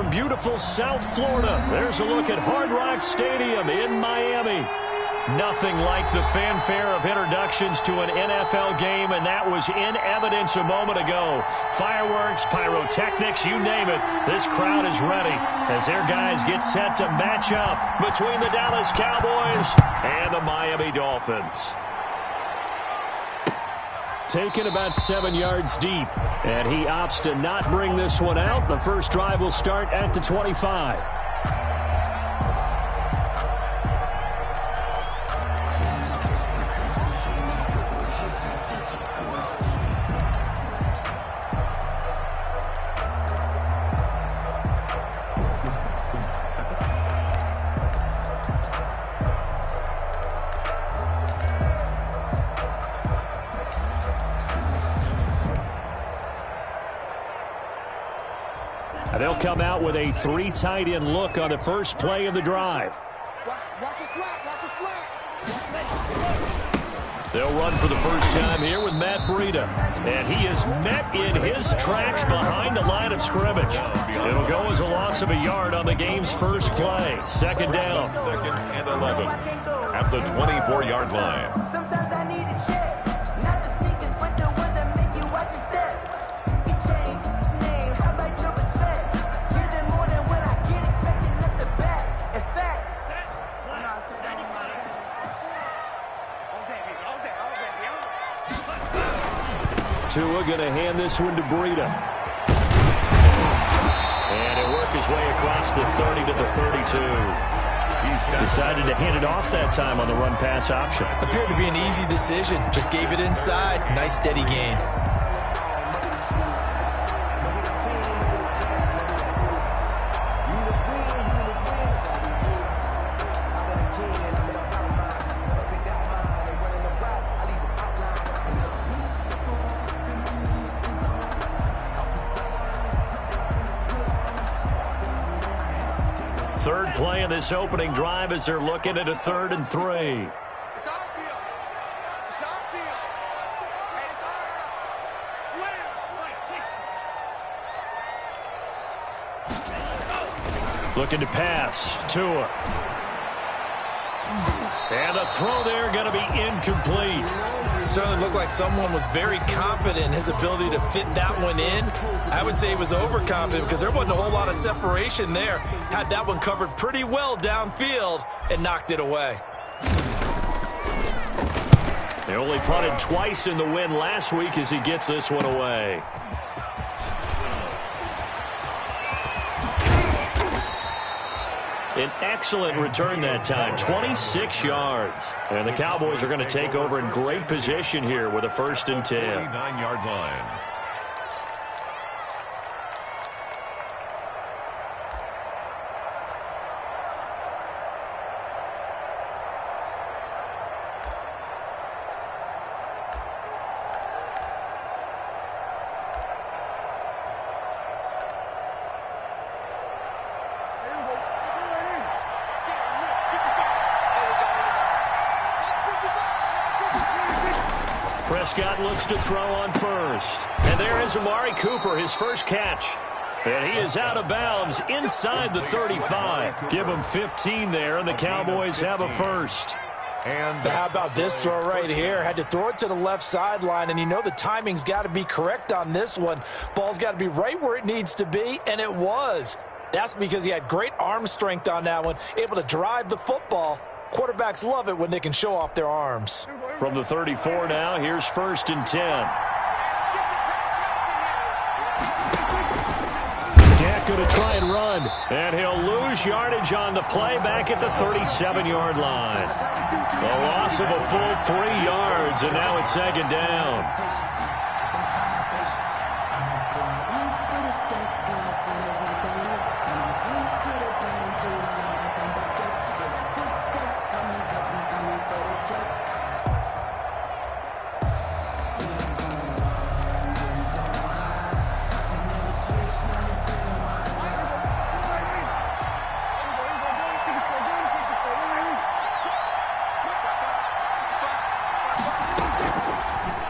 from beautiful South Florida, there's a look at Hard Rock Stadium in Miami. Nothing like the fanfare of introductions to an NFL game, and that was in evidence a moment ago. Fireworks, pyrotechnics, you name it. This crowd is ready as their guys get set to match up between the Dallas Cowboys and the Miami Dolphins. Taken about 7 yards deep, and he opts to not bring this one out. The first drive will start at the 25. They'll come out with a 3 tight end look on the first play of the drive. Watch it slap, watch it slap. They'll run for the first time here with Matt Breida. And he is met in his tracks behind the line of scrimmage. It'll go as a loss of a yard on the game's first play. Second down. Second and 11 at the 24-yard line. Sometimes I need a check. Not the sneakers, but the ones that make you watch your step. Your chain, name, how about your respect? You're the more than what I get expected at the back. In fact, Tua going to hand this one to Breida. And he'll work his way across the 30 to the 32. Decided to hand it off that time on the run-pass option. Appeared to be an easy decision. Just gave it inside. Nice steady gain. Third play of this opening drive as they're looking at a 3rd and 3. It's our field. It's our field. Hey, it's our house. Slam. Looking to pass. Tua. And the throw there going to be incomplete. Certainly looked like someone was very confident in his ability to fit that one in. I would say he was overconfident because there wasn't a whole lot of separation there. Had that one covered pretty well downfield and knocked it away. They only punted twice in the win last week as he gets this one away. An excellent return that time, 26 yards. And the Cowboys are going to take over in great position here with a 1st and 10. 29-yard line. Prescott looks to throw on first. And there is Amari Cooper, his first catch. And he is out of bounds inside the 35. Give him 15 there, and the Cowboys have a first. And how about this throw right here? Had to throw it to the left sideline, and you know the timing's got to be correct on this one. Ball's got to be right where it needs to be, and it was. That's because he had great arm strength on that one, able to drive the football. Quarterbacks love it when they can show off their arms. From the 34 now, here's 1st and 10. Dak going to try and run, and he'll lose yardage on the play back at the 37-yard line. A loss of a full 3 yards, and now it's 2nd down.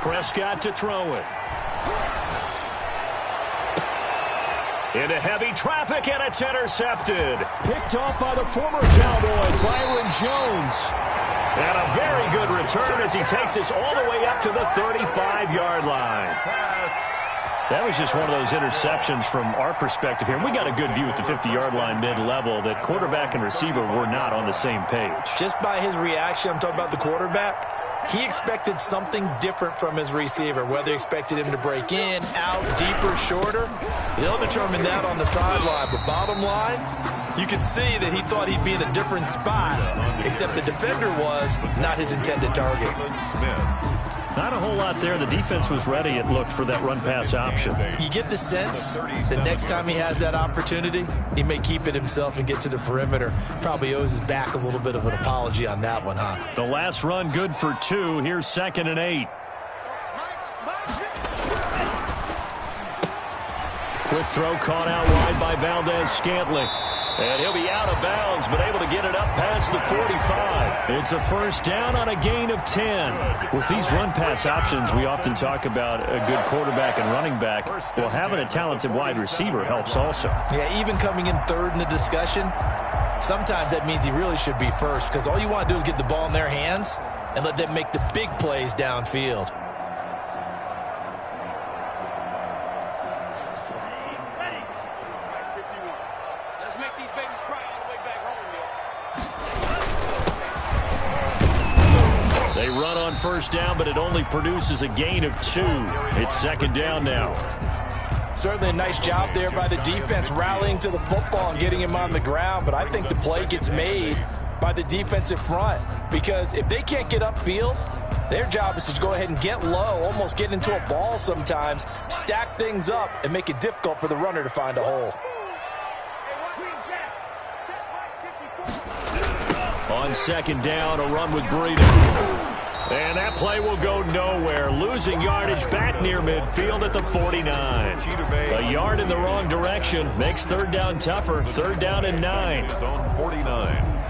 Prescott to throw it. Into heavy traffic, and it's intercepted. Picked off by the former Cowboy, Byron Jones. And a very good return as he takes us all the way up to the 35-yard line. That was just one of those interceptions from our perspective here. We got a good view at the 50-yard line mid-level that quarterback and receiver were not on the same page. Just by his reaction, I'm talking about the quarterback, he expected something different from his receiver, whether he expected him to break in, out, deeper, shorter. They'll determine that on the sideline. But bottom line, you could see that he thought he'd be in a different spot, except the defender was not his intended target. Not a whole lot there. The defense was ready, it looked, for that run-pass option. You get the sense that next time he has that opportunity, he may keep it himself and get to the perimeter. Probably owes his back a little bit of an apology on that one, huh? The last run good for 2. Here's 2nd and 8. Quick throw caught out wide by Valdez-Scantling. And he'll be out of bounds, but able to get it up past the 45. It's a first down on a gain of 10. With these run-pass options, we often talk about a good quarterback and running back. Well, having a talented wide receiver helps also. Yeah, even coming in third in the discussion, sometimes that means he really should be first, because all you want to do is get the ball in their hands and let them make the big plays downfield. They run on first down, but it only produces a gain of 2. It's 2nd down now. Certainly a nice job there by the defense rallying to the football and getting him on the ground, but I think the play gets made by the defensive front, because if they can't get upfield, their job is to go ahead and get low, almost get into a ball sometimes, stack things up, and make it difficult for the runner to find a hole. On 2nd down, a run with Breida. And that play will go nowhere. Losing yardage back near midfield at the 49. A yard in the wrong direction makes 3rd down tougher. 3rd down and 9. Is on 49.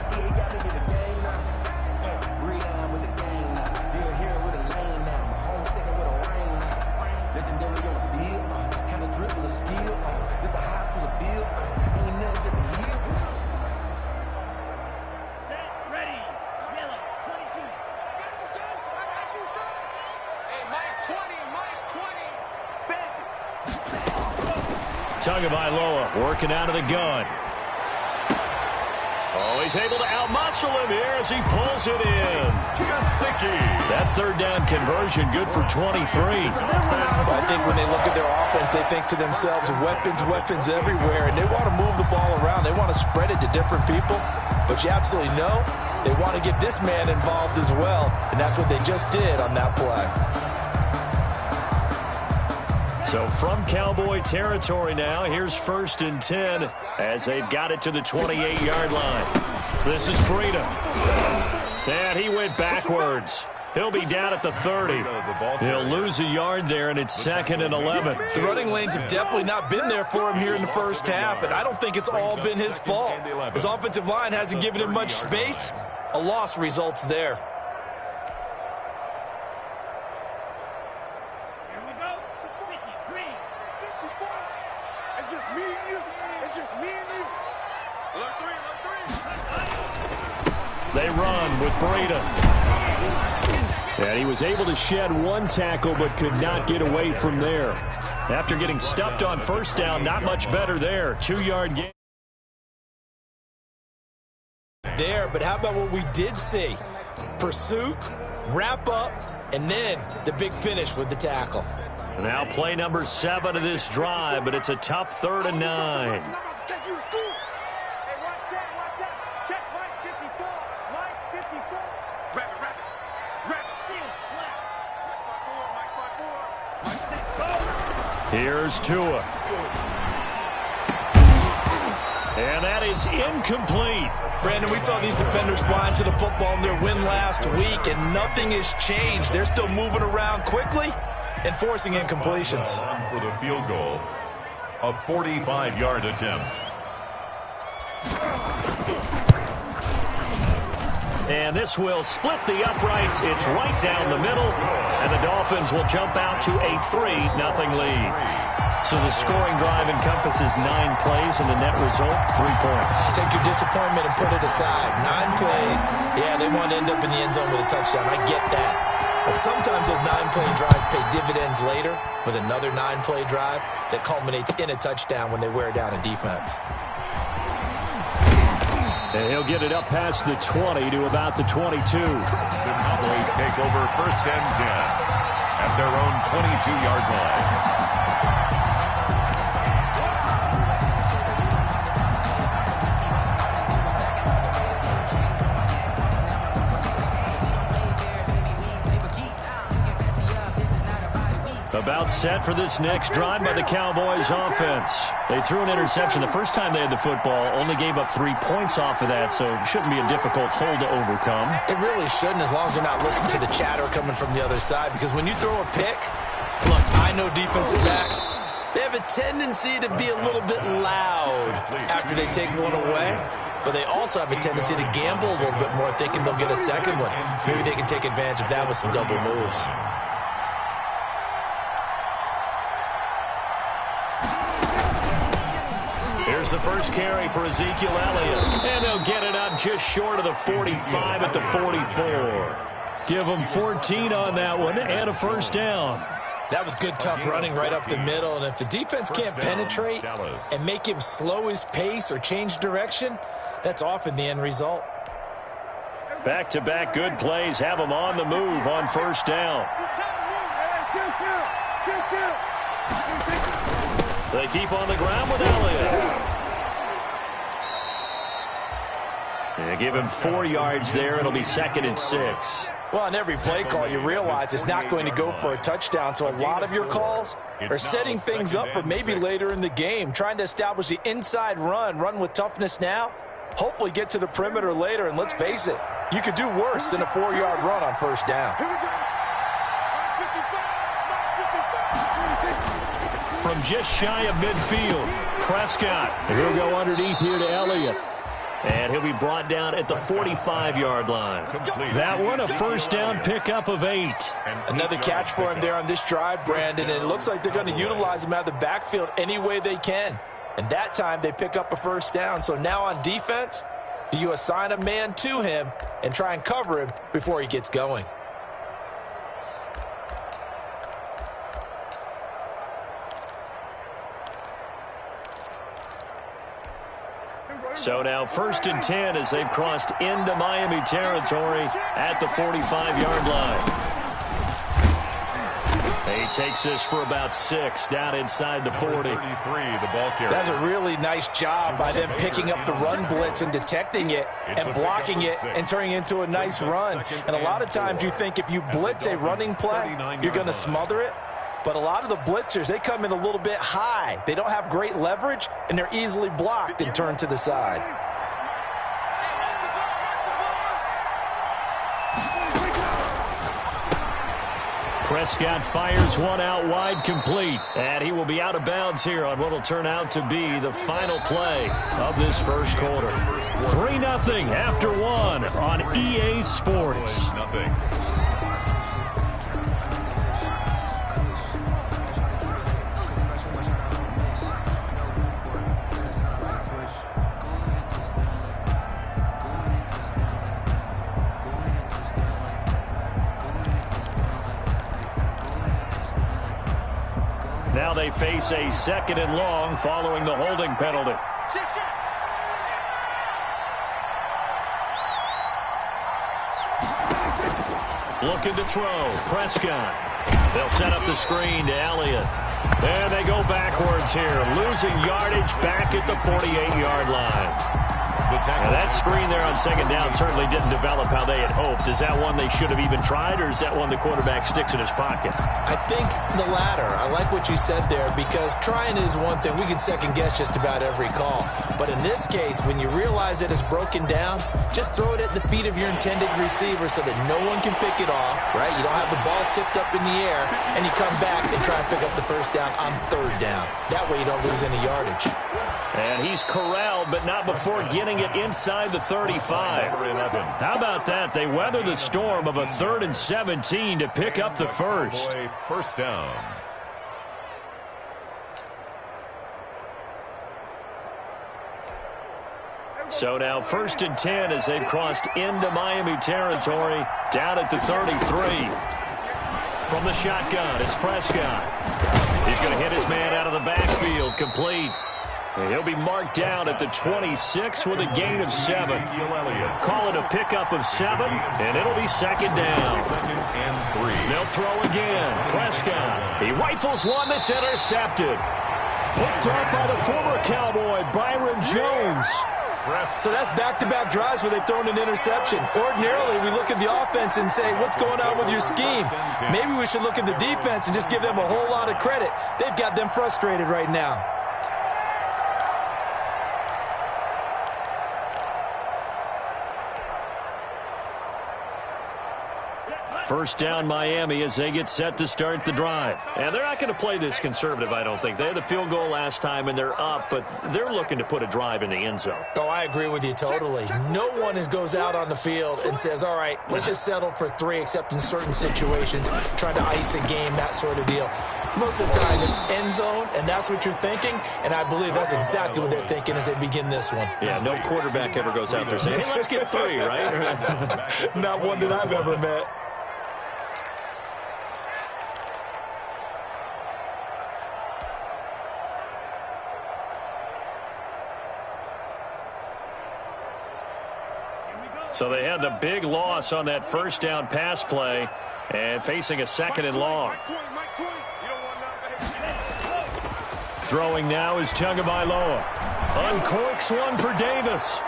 Tagovailoa working out of the gun. Oh, he's able to outmuscle him here as he pulls it in. That 3rd down conversion good for 23. I think when they look at their offense, they think to themselves, weapons everywhere, and they want to move the ball around. They want to spread it to different people, but you absolutely know they want to get this man involved as well, and that's what they just did on that play. So from Cowboy territory now, here's 1st and 10 as they've got it to the 28-yard line. This is Breida. And he went backwards. He'll be down at the 30. He'll lose a yard there, and it's 2nd and 11. The running lanes have definitely not been there for him here in the first half, and I don't think it's all been his fault. His offensive line hasn't given him much space. A loss results there. They run with Breida. And he was able to shed 1 tackle but could not get away from there. After getting stuffed on first down, not much better there. 2-yard gain. There, but how about what we did see? Pursuit, wrap up, and then the big finish with the tackle. Now play number 7 of this drive, but it's a tough 3rd and 9. Here's Tua. And that is incomplete. Brandon, we saw these defenders flying to the football in their win last week, and nothing has changed. They're still moving around quickly and forcing incompletions. For the field goal, a 45-yard attempt. And this will split the uprights. It's right down the middle, and the Dolphins will jump out to a 3-0 lead. So the scoring drive encompasses 9 plays, and the net result, 3 points. Take your disappointment and put it aside. 9 plays. Yeah, they want to end up in the end zone with a touchdown. I get that. But sometimes those 9-play drives pay dividends later with another 9-play drive that culminates in a touchdown when they wear down a defense. And he'll get it up past the 20 to about the 22. The Cowboys take over 1st and 10 at their own 22-yard line. About set for this next drive by the Cowboys offense. They threw an interception the first time they had the football, only gave up 3 points off of that, so it shouldn't be a difficult hole to overcome. It really shouldn't, as long as you're not listening to the chatter coming from the other side, because when you throw a pick, look, I know defensive backs, they have a tendency to be a little bit loud after they take one away, but they also have a tendency to gamble a little bit more, thinking they'll get a second one. Maybe they can take advantage of that with some double moves. Here's the first carry for Ezekiel Elliott. And they'll get it up just short of the 45 at the 44. Give them 14 on that one and a first down. That was good, tough running right up the middle. And if the defense can't penetrate and make him slow his pace or change direction, that's often the end result. Back-to-back good plays have them on the move on first down. They keep on the ground with Elliott. And give him 4 yards there. It'll be 2nd and 6. Well, on every play call, you realize it's not going to go for a touchdown. So a lot of your calls are setting things up for maybe later in the game, trying to establish the inside run with toughness now, hopefully get to the perimeter later. And let's face it, you could do worse than a 4-yard run on first down. From just shy of midfield, Prescott. And he'll go underneath here to Elliott. And he'll be brought down at the 45-yard line. That one, a first down pickup of 8. Another catch for him there on this drive, Brandon, and it looks like they're going to utilize him out of the backfield any way they can. And that time they pick up a first down. So now on defense, do you assign a man to him and try and cover him before he gets going? So now 1st and 10 as they've crossed into Miami territory at the 45-yard line. He takes this for about 6 down inside the 40. 33, the ball carrier. That's a really nice job by them picking up the run blitz and detecting it and blocking it and turning it into a nice run. And a lot of times you think if you blitz a running play, you're going to smother it. But a lot of the blitzers, they come in a little bit high. They don't have great leverage, and they're easily blocked and turned to the side. Prescott fires one out wide, complete. And he will be out of bounds here on what will turn out to be the final play of this first quarter. 3-0 after 1 on EA Sports. Now they face a 2nd and long following the holding penalty. Looking to throw. Prescott. They'll set up the screen to Elliott. And they go backwards here, losing yardage back at the 48-yard line. Now that screen there on 2nd down certainly didn't develop how they had hoped. Is that one they should have even tried, or is that one the quarterback sticks in his pocket? I think the latter. I like what you said there, because trying is one thing. We can second-guess just about every call. But in this case, when you realize that it's broken down, just throw it at the feet of your intended receiver so that no one can pick it off, right? You don't have the ball tipped up in the air, and you come back and try and pick up the first down on 3rd down. That way you don't lose any yardage. And he's corralled, but not before getting it inside the 35. How about that? They weather the storm of a 3rd and 17 to pick up the first. First down. So now 1st and 10 as they've crossed into Miami territory, down at the 33. From the shotgun, it's Prescott. He's going to hit his man out of the backfield, complete. And he'll be marked down at the 26 with a gain of 7. Call it a pickup of 7, and it'll be 2nd down. Second and 3. They'll throw again. Prescott. He rifles one that's intercepted. Picked up by the former Cowboy, Byron Jones. So that's back-to-back drives where they've thrown an interception. Ordinarily, we look at the offense and say, what's going on with your scheme? Maybe we should look at the defense and just give them a whole lot of credit. They've got them frustrated right now. First down Miami as they get set to start the drive. And they're not going to play this conservative, I don't think. They had the field goal last time, and they're up, but they're looking to put a drive in the end zone. Oh, I agree with you totally. No one goes out on the field and says, all right, let's just settle for 3, except in certain situations, trying to ice a game, that sort of deal. Most of the time, it's end zone, and that's what you're thinking, and I believe that's exactly what they're thinking as they begin this one. Yeah, no quarterback ever goes out there saying, hey, let's get 3, right? Not one that I've ever met. So they had the big loss on that first down pass play and facing a 2nd and long. Throwing now is Tagovailoa. Uncorks one for Davis.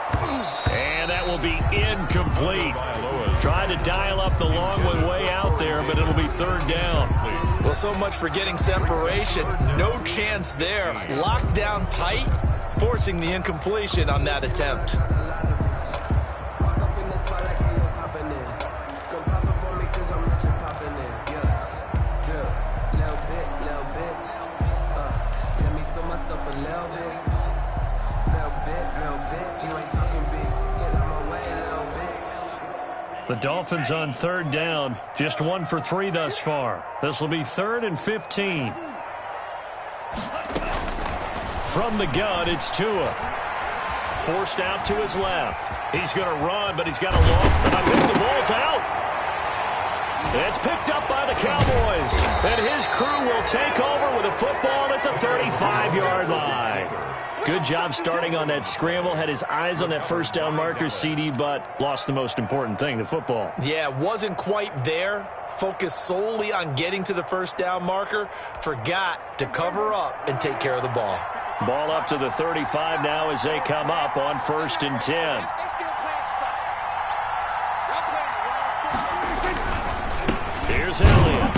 And that will be incomplete. Trying to dial up the long one way out there, but it'll be 3rd down. Well, so much for getting separation. No chance there. Locked down tight, forcing the incompletion on that attempt. The Dolphins on 3rd down, just 1 for 3 thus far. This will be 3rd and 15. From the gun, it's Tua. Forced out to his left. He's going to run, but he's got a long. And I think the ball's out. It's picked up by the Cowboys. And his crew will take over with a football at the 35-yard line. Good job starting on that scramble. Had his eyes on that first down marker, CD, but lost the most important thing, the football. Yeah, wasn't quite there. Focused solely on getting to the first down marker. Forgot to cover up and take care of the ball. Ball up to the 35 now as they come up on 1st and 10. Here's Elliott.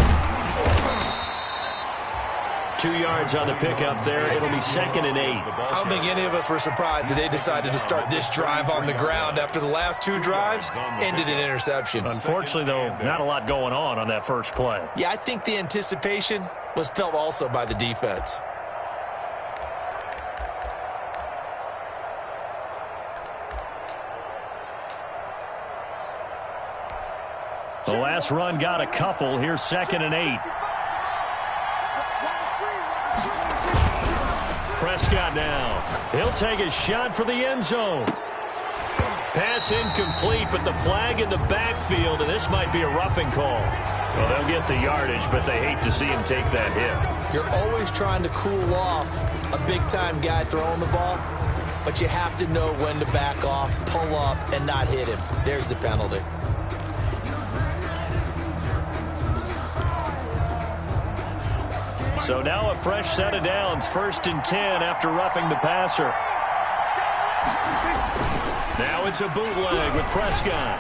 2 yards on the pickup there. It'll be 2nd and 8. I don't think any of us were surprised that they decided to start this drive on the ground after the last 2 drives ended in interceptions. Unfortunately, though, not a lot going on that first play. Yeah, I think the anticipation was felt also by the defense. The last run got a couple. Here's 2nd and 8. Prescott now. He'll take a shot for the end zone. Pass incomplete, but the flag in the backfield, and this might be a roughing call. Well, they'll get the yardage, but they hate to see him take that hit. You're always trying to cool off a big-time guy throwing the ball, but you have to know when to back off, pull up, and not hit him. There's the penalty. So now a fresh set of downs, 1st and 10 after roughing the passer. Now it's a bootleg with Prescott.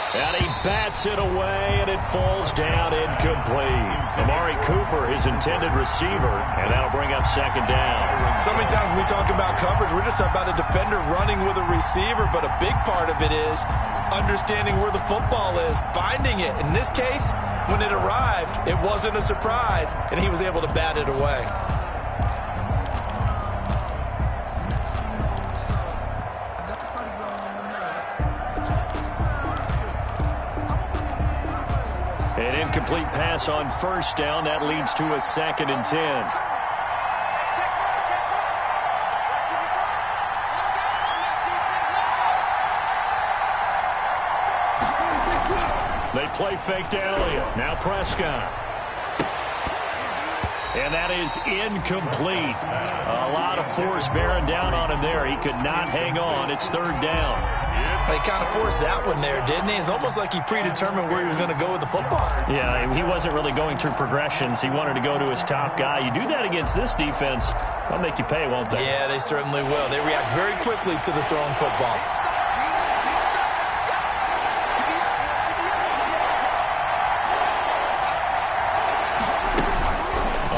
And he bats it away, and it falls down incomplete. Amari Cooper, his intended receiver, and that'll bring up 2nd down. So many times when we talk about coverage, we're just about a defender running with a receiver, but a big part of it is understanding where the football is, finding it. In this case, when it arrived, it wasn't a surprise, and he was able to bat it away. An incomplete pass on 1st down. That leads to a 2nd and 10. play fake to Elliott. Now Prescott. And that is incomplete. A lot of force bearing down on him there. He could not hang on. It's third down. He kind of forced that one there, didn't he? It's almost like he predetermined where he was going to go with the football. Yeah, he wasn't really going through progressions. He wanted to go to his top guy. You do that against this defense, they'll make you pay, won't they? Yeah, they certainly will. They react very quickly to the thrown football.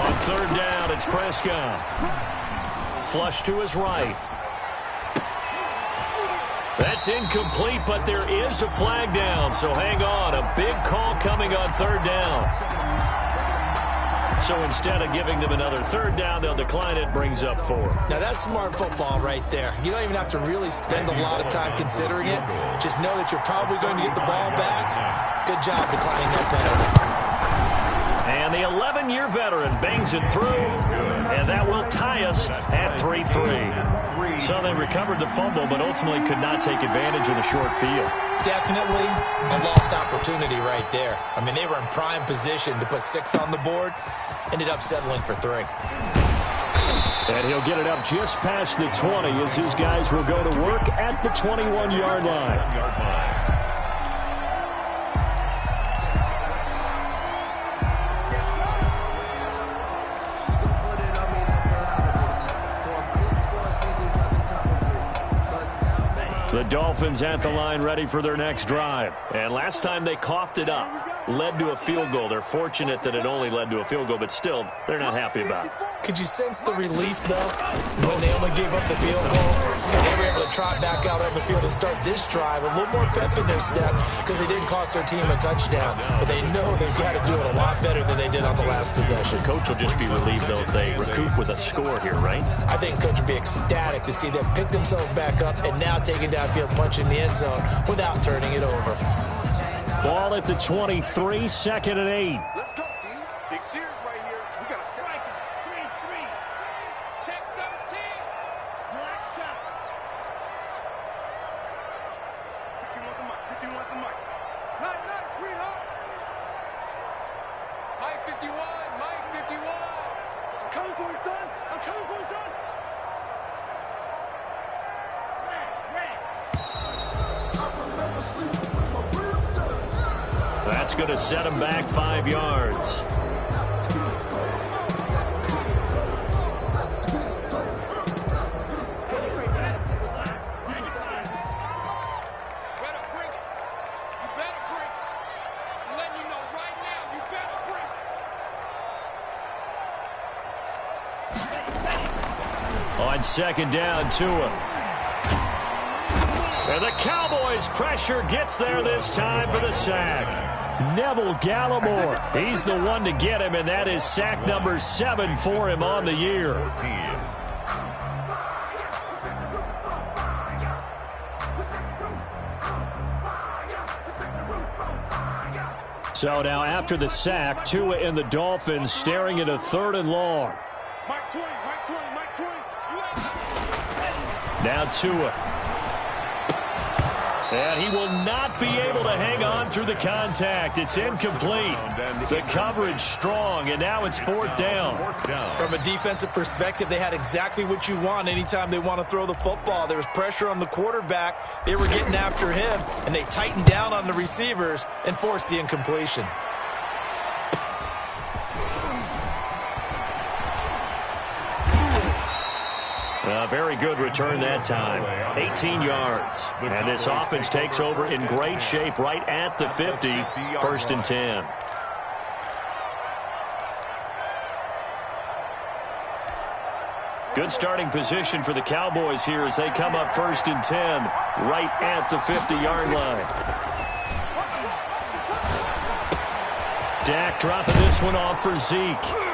On third down, it's Prescott. Flush to his right. That's incomplete, but there is a flag down, so hang on. A big call coming on third down. So instead of giving them another third down, they'll decline it, brings up 4. Now, that's smart football right there. You don't even have to really spend a lot of time considering it. Just know that you're probably going to get the ball back. Good job declining that penalty. And the 11-year veteran bangs it through, and that will tie us at 3-3. So they recovered the fumble, but ultimately could not take advantage of the short field. Definitely a lost opportunity right there. I mean, they were in prime position to put 6 on the board. Ended up settling for 3. And he'll get it up just past the 20 as his guys will go to work at the 21-yard line. The Dolphins at the line ready for their next drive. And last time they coughed it up, led to a field goal. They're fortunate that it only led to a field goal, but still, they're not happy about it. Could you sense the relief, though, when they only gave up the field goal? And they were able to trot back out on the field and start this drive. A little more pep in their step because they didn't cost their team a touchdown. But they know they've got to do it a lot better than they did on the last possession. The coach will just be relieved, though, if they recoup with a score here, right? I think coach will be ecstatic to see them pick themselves back up and now take it downfield, punch in the end zone without turning it over. Ball at the 23, 2nd and 8. Let's go, team. Big series right here. We got to strike it. 3-3. Check 13. Black shot. 51 the mic. 51 the mic. Night, sweetheart. Mike 51. Mike 51. I'm coming for you, son. I'm coming for you, son. That's going to set him back 5 yards. On 2nd down, Tua. And the Cowboys' pressure gets there this time for the sack. Neville Gallimore, he's the one to get him, and that is sack number 7 for him on the year. So now after the sack, Tua and the Dolphins staring at a 3rd and long. Now Tua. And he will not be able to hang on through the contact. It's incomplete. The coverage strong, and now it's 4th down. From a defensive perspective, they had exactly what you want anytime they want to throw the football. There was pressure on the quarterback. They were getting after him, and they tightened down on the receivers and forced the incompletion. A very good return that time. 18 yards. And this offense takes over in great shape right at the 50. 1st and 10. Good starting position for the Cowboys here as they come up 1st and 10 right at the 50-yard line. Dak dropping this one off for Zeke.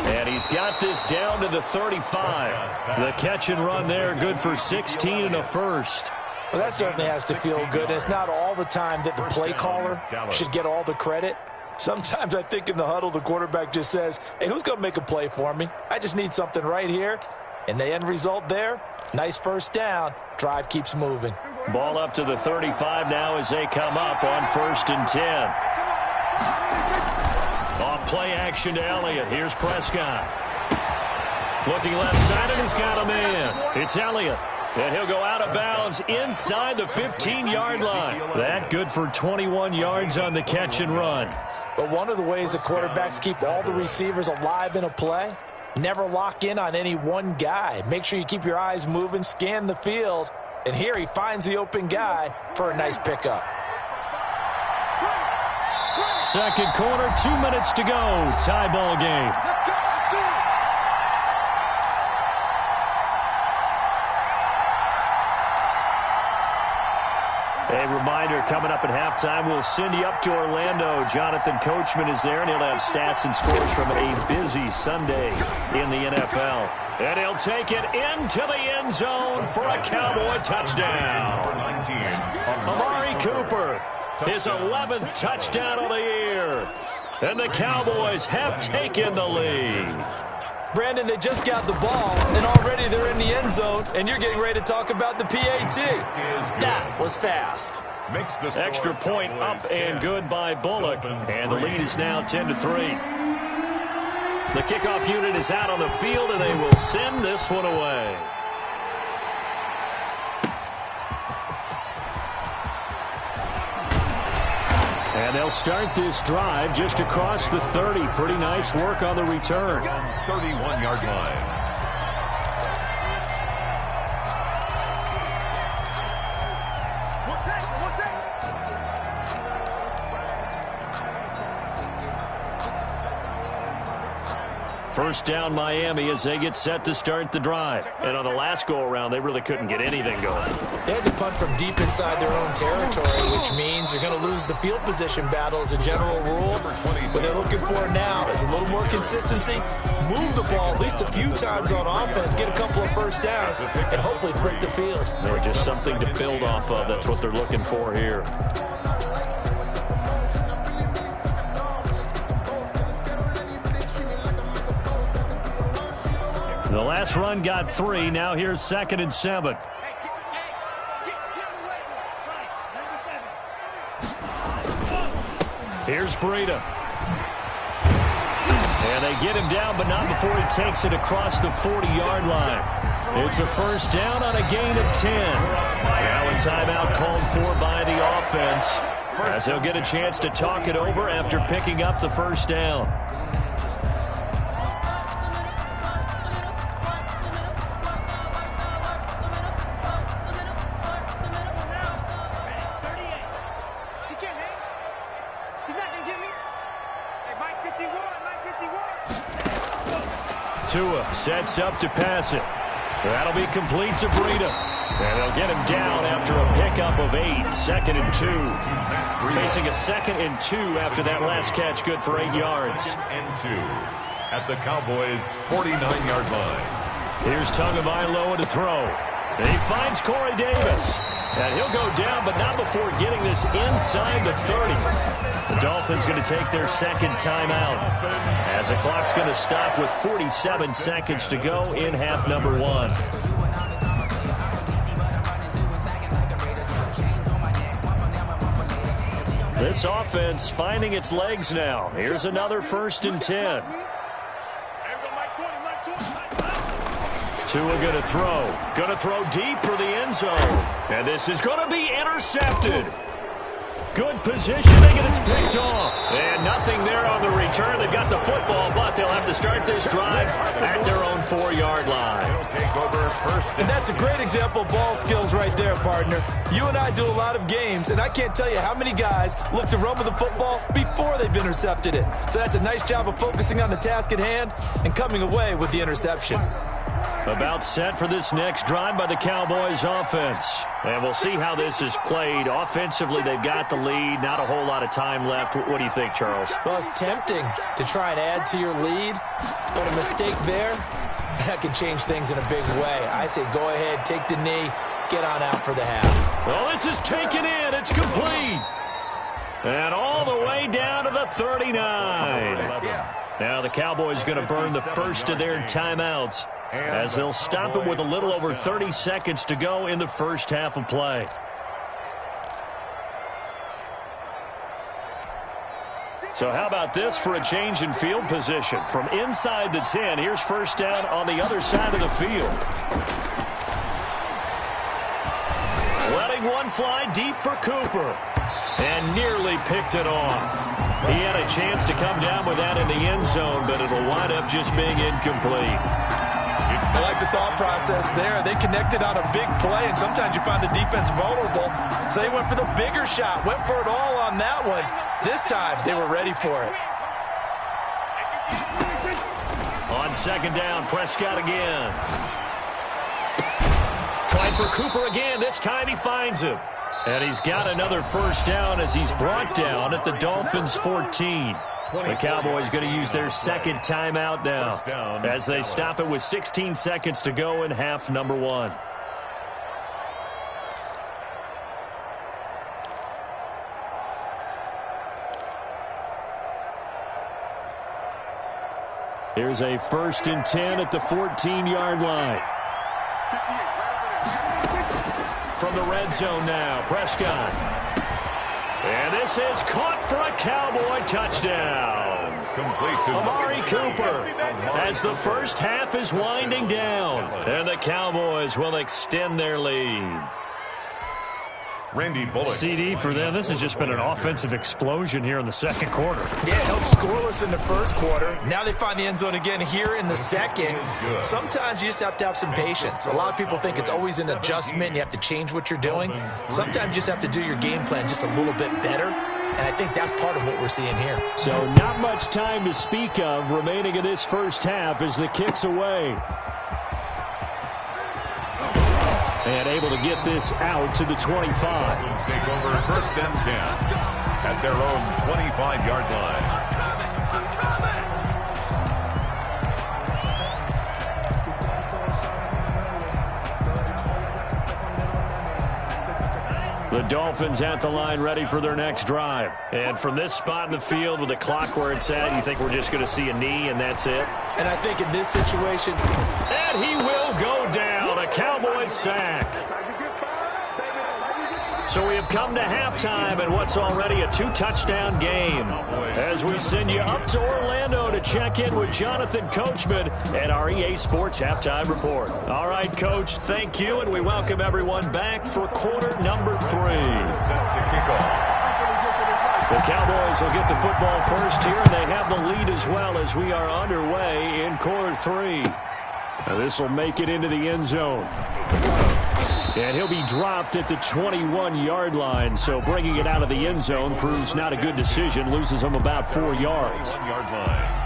And he's got this down to the 35. The catch and run there, good for 16 and a first. Well, that certainly has to feel good. And it's not all the time that the play caller should get all the credit. Sometimes I think in the huddle, the quarterback just says, hey, who's going to make a play for me? I just need something right here. And the end result there, nice first down. Drive keeps moving. Ball up to the 35 now as they come up on 1st and 10. Off play action to Elliott. Here's Prescott. Looking left side, and he's got a man. It's Elliott. And he'll go out of bounds inside the 15-yard line. That good for 21 yards on the catch and run. But one of the ways the quarterbacks keep all the receivers alive in a play, never lock in on any one guy. Make sure you keep your eyes moving, scan the field. And here he finds the open guy for a nice pickup. Second quarter, 2 minutes to go. Tie ball game. A reminder, coming up at halftime, we'll send you up to Orlando. Jonathan Coachman is there, and he'll have stats and scores from a busy Sunday in the NFL. And he'll take it into the end zone for a Cowboy touchdown. Amari Cooper, his 11th touchdown of the year. And the Cowboys have taken the lead. Brandon, they just got the ball, and already they're in the end zone, and you're getting ready to talk about the PAT. That was fast. Extra point up and good by Bullock, and the lead is now 10-3. The kickoff unit is out on the field, and they will send this one away. And they'll start this drive just across the 30. Pretty nice work on the return. 31-yard line. First down Miami as they get set to start the drive. And on the last go-around, they really couldn't get anything going. They had to punt from deep inside their own territory, which means you're going to lose the field position battle as a general rule. What they're looking for now is a little more consistency, move the ball at least a few times on offense, get a couple of first downs, and hopefully flip the field. Or just something to build off of. That's what they're looking for here. The last run got 3. Now here's 2nd and 7. Here's Breida. And they get him down, but not before he takes it across the 40-yard line. It's a first down on a gain of 10. Now a timeout called for by the offense, as they'll get a chance to talk it over after picking up the first down. Tua sets up to pass it. That'll be complete to Breida. And they'll get him down after a pickup of 8. 2nd and 2. Facing a 2nd and 2 after that last catch, good for 8 yards. 2nd and 2 at the Cowboys' 49-yard line. Here's Tagovailoa to throw. And he finds Corey Davis. And he'll go down, but not before getting this inside the 30. The Dolphins going to take their second timeout, as the clock's going to stop with 47 seconds to go in half number 1. This offense finding its legs now. Here's another 1st and 10. Tua going to throw. Going to throw deep for the end zone. And this is going to be intercepted. Good positioning, and it's picked off. And nothing there on the return. They've got the football, but they'll have to start this drive at their own 4-yard line. Take over first. And that's a great example of ball skills right there, partner. You and I do a lot of games, and I can't tell you how many guys look to run with the football before they've intercepted it. So that's a nice job of focusing on the task at hand and coming away with the interception. About set for this next drive by the Cowboys offense. And we'll see how this is played. Offensively, they've got the lead. Not a whole lot of time left. What do you think, Charles? Well, it's tempting to try and add to your lead, but a mistake there, that can change things in a big way. I say go ahead, take the knee, get on out for the half. Well, this is taken in. It's complete. And all the way down to the 39. Now the Cowboys going to burn the first of their timeouts, as they'll stop it with a little over 30 seconds to go in the first half of play. So how about this for a change in field position? From inside the 10, here's first down on the other side of the field. Letting one fly deep for Cooper. And nearly picked it off. He had a chance to come down with that in the end zone, but it'll wind up just being incomplete. I like the thought process there. They connected on a big play, and sometimes you find the defense vulnerable. So they went for the bigger shot, went for it all on that one. This time, they were ready for it. On second down, Prescott again. Trying for Cooper again. This time he finds him. And he's got another first down as he's brought down at the Dolphins' 14. The Cowboys going to use their second timeout now as they stop it with 16 seconds to go in half number 1. Here's a 1st and 10 at the 14-yard line. From the red zone now, Prescott. And this is caught for a Cowboy touchdown. Complete to Amari Cooper as the first half is winding down. And the Cowboys will extend their lead. Randy Bullock. CD for them. This has just been an offensive explosion here in the second quarter. Yeah, held scoreless in the first quarter. Now they find the end zone again here in the second. Sometimes you just have to have some patience. A lot of people think it's always an adjustment. You have to change what you're doing. Sometimes you just have to do your game plan just a little bit better. And I think that's part of what we're seeing here. So not much time to speak of remaining in this first half as the kick's away. And able to get this out to the 25. Dolphins take over 1st and 10 at their own 25-yard line. The Dolphins at the line ready for their next drive. And from this spot in the field with the clock where it's at, you think we're just going to see a knee and that's it? And I think in this situation... And he will go down. A Cowboys sack. So we have come to halftime in what's already a 2-touchdown game. As we send you up to Orlando to check in with Jonathan Coachman at our EA Sports Halftime Report. All right, Coach, thank you, and we welcome everyone back for quarter number 3. Set to kick off. The Cowboys will get the football first here, and they have the lead as well as we are underway in quarter 3. Now this will make it into the end zone. And he'll be dropped at the 21-yard line, so bringing it out of the end zone proves not a good decision. Loses him about 4 yards. 1-yard line.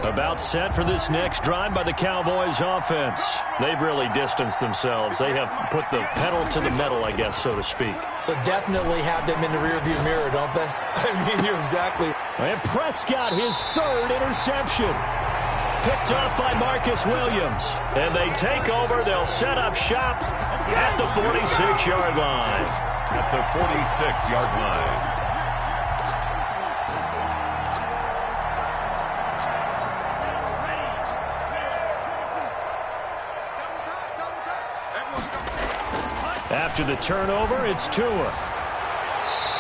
About set for this next drive by the Cowboys offense. They've really distanced themselves. They have put the pedal to the metal, I guess, so to speak. So definitely have them in the rearview mirror, don't they? I mean, you're exactly... And Prescott, his 3rd interception. Picked off by Marcus Williams. And they take over. They'll set up shop at the 46-yard line. At the 46-yard line. After the turnover, it's Tua.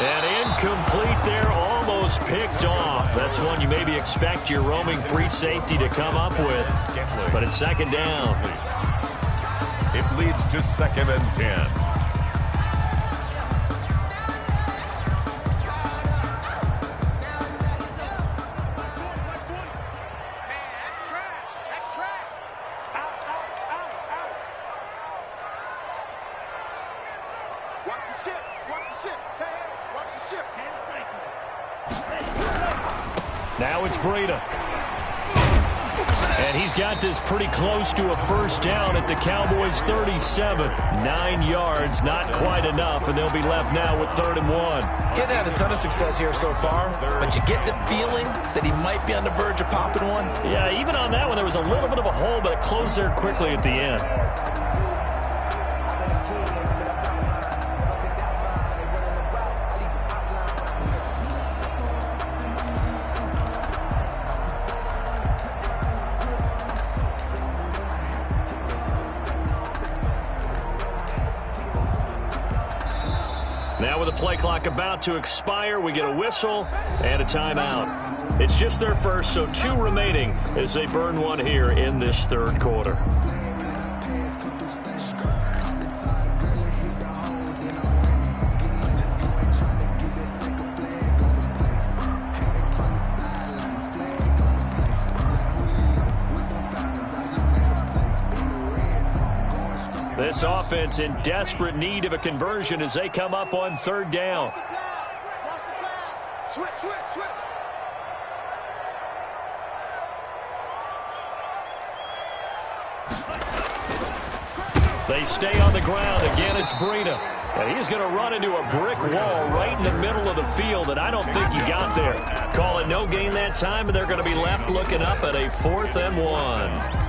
And incomplete there, almost picked off. That's one you maybe expect your roaming free safety to come up with. But it's second down. It leads to 2nd and 10. Now it's Breida. And he's got this pretty close to a first down at the Cowboys' 37. 9 yards, not quite enough, and they'll be left now with 3rd and 1. Getting had a ton of success here so far, but you get the feeling that he might be on the verge of popping one. Yeah, even on that one, there was a little bit of a hole, but it closed there quickly at the end. Now with the play clock about to expire, we get a whistle and a timeout. It's just their first, so 2 remaining as they burn one here in this 3rd quarter. This offense in desperate need of a conversion as they come up on 3rd down. Switch. They stay on the ground. Again, it's Breida. And he's going to run into a brick wall right in the middle of the field, and I don't think he got there. Call it no gain that time, and they're going to be left looking up at a 4th and 1.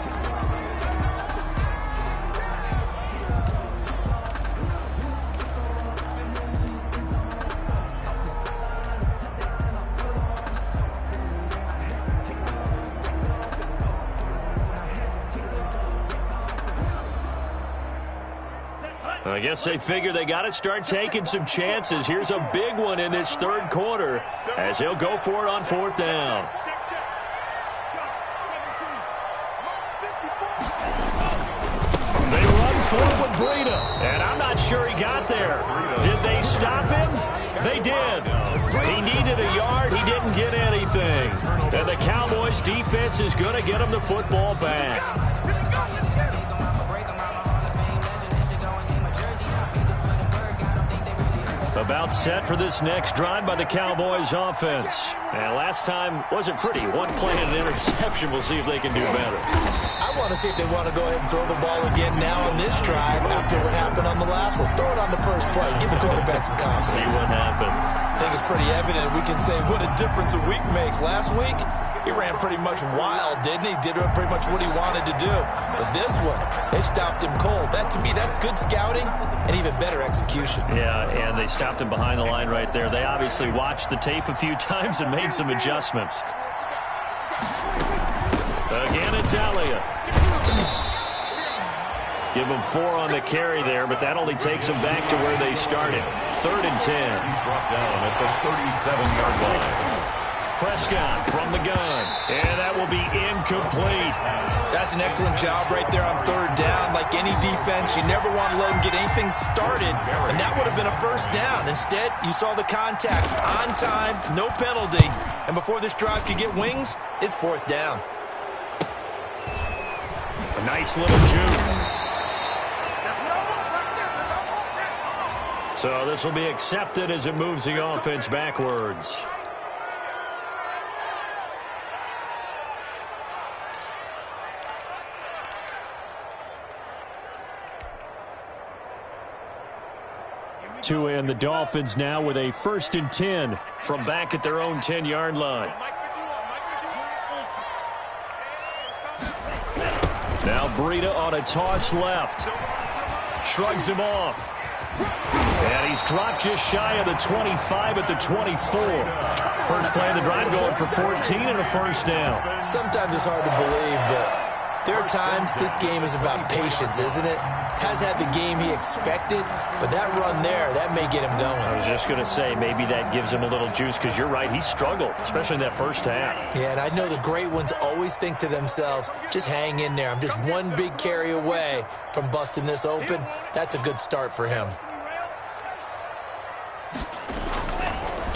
I guess they figure they got to start taking some chances. Here's a big one in this 3rd quarter as he'll go for it on 4th down. They run for it with Breida, and I'm not sure he got there. Did they stop him? They did. He needed a yard. He didn't get anything. And the Cowboys defense is going to get him the football back. About set for this next drive by the Cowboys offense. And last time wasn't pretty. One play and an interception. We'll see if they can do better. I want to see if they want to go ahead and throw the ball again now on this drive after what happened on the last one. Throw it on the first play. Give the quarterback some confidence. See what happens. I think it's pretty evident. We can say what a difference a week makes. Last week, he ran pretty much wild, didn't he? Did pretty much what he wanted to do. But this one, they stopped him cold. That, to me, that's good scouting and even better execution. Yeah, and they stopped him behind the line right there. They obviously watched the tape a few times and made some adjustments. Again, it's Elliott. Give them 4 on the carry there, but that only takes them back to where they started. 3rd and 10. He's brought down at the 37-yard line. Prescott from the gun, and that will be incomplete. That's an excellent job right there on 3rd down. Like any defense, you never want to let them get anything started, and that would have been a first down. Instead, you saw the contact on time, no penalty, and before this drive could get wings, it's 4th down. A nice little juke. So this will be accepted as it moves the offense backwards. To end the Dolphins now with a 1st and 10 from back at their own 10-yard line. Now Breida on a toss left. Shrugs him off. And he's dropped just shy of the 25 at the 24. First play of the drive going for 14 and a first down. Sometimes it's hard to believe, but there are times this game is about patience, isn't it? Has had the game he expected, but that run there, that may get him going. I was just going to say, maybe that gives him a little juice because you're right, he struggled, especially in that first half. Yeah, and I know the great ones always think to themselves, just hang in there. I'm just one big carry away from busting this open. That's a good start for him.